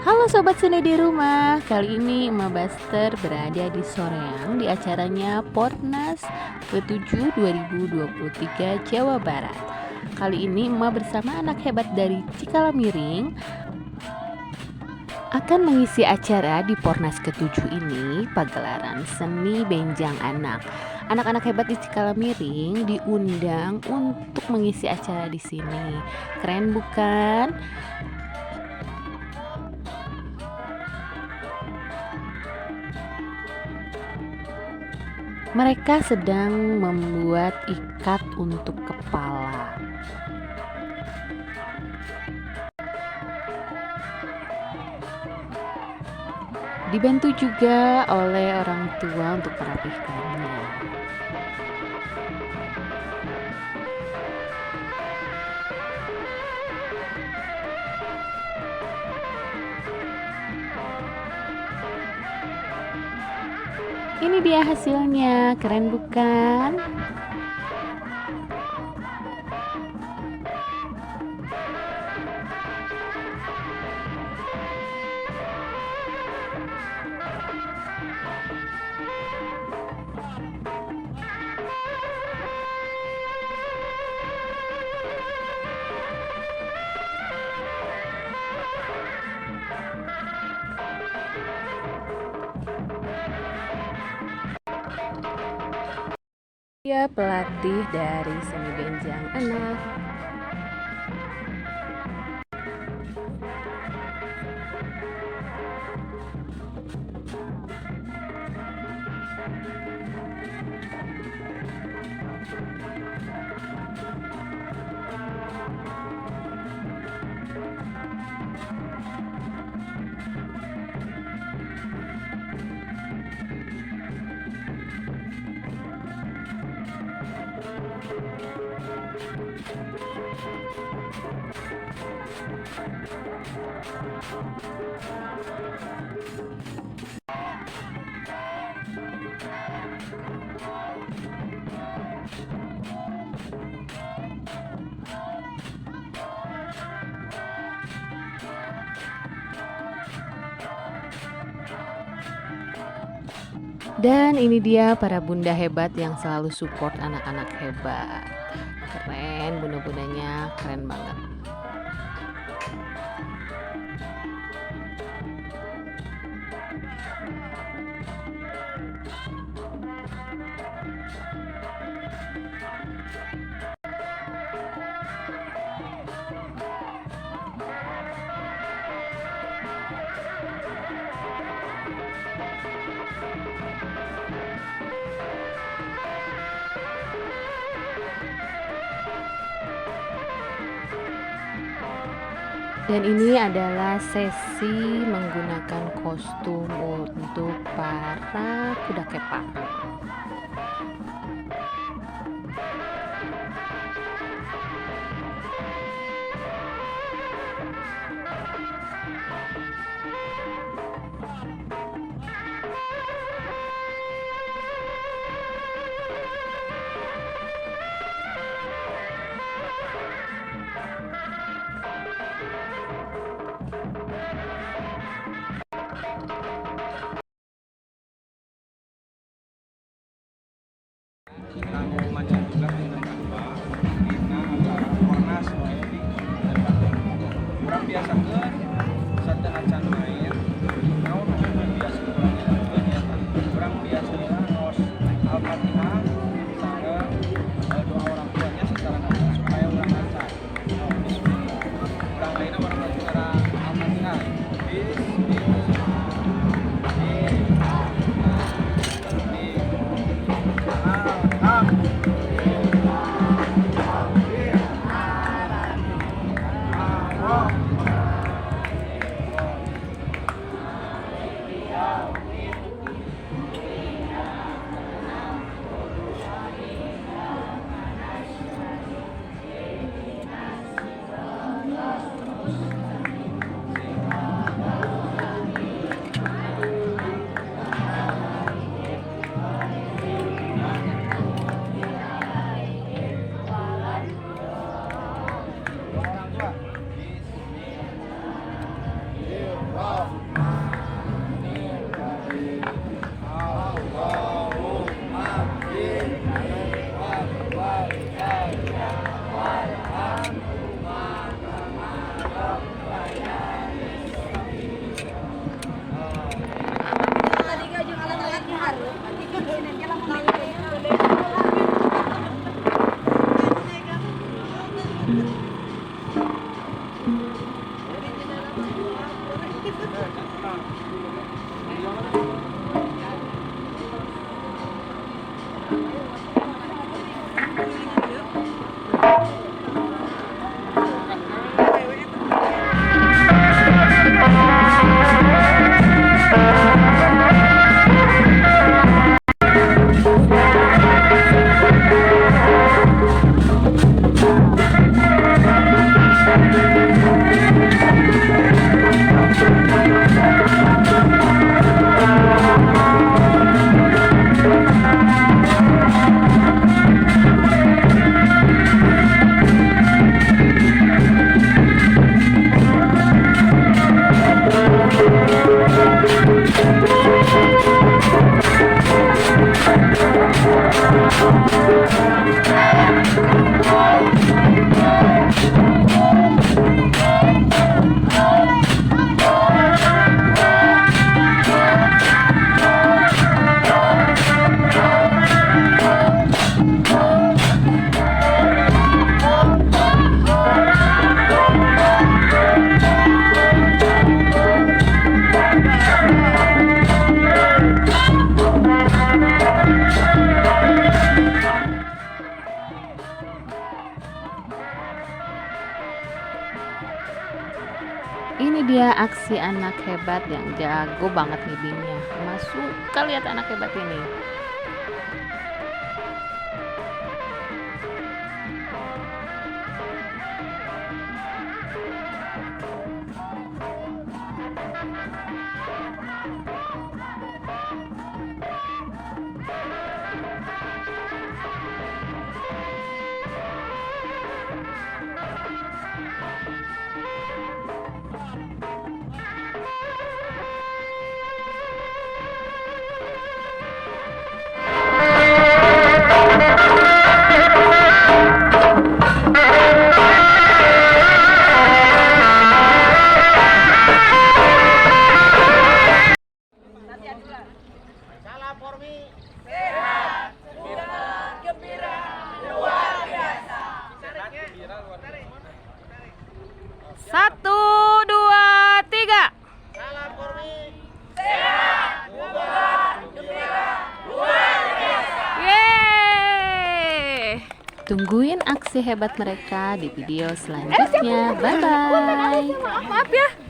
Halo Sobat Seni di rumah, kali ini Emak Buster berada di Soreang di acaranya Pornas ke-7 2023 Jawa Barat. Kali ini Emak bersama anak hebat dari Cikalamiring akan mengisi acara di Pornas ke-7 ini, pagelaran seni benjang anak. Anak-anak hebat di Cikalamiring diundang untuk mengisi acara di sini. Keren bukan? Mereka sedang membuat ikat untuk kepala. Dibantu juga oleh orang tua untuk merapihkannya. Ini dia hasilnya, keren bukan? Dia pelatih dari seni benjang anak. Dan ini dia para bunda hebat yang selalu support anak-anak hebat. Keren, bunda-bundanya keren banget. Dan ini adalah sesi menggunakan kostum untuk para kuda kepang. Ini dia aksi anak hebat yang jago banget ngibingnya. Mas suka lihat anak hebat ini. Satu, dua, tiga. Salam Pormi. Yeay. Tungguin aksi hebat mereka di video selanjutnya. Bye bye. Maaf ya.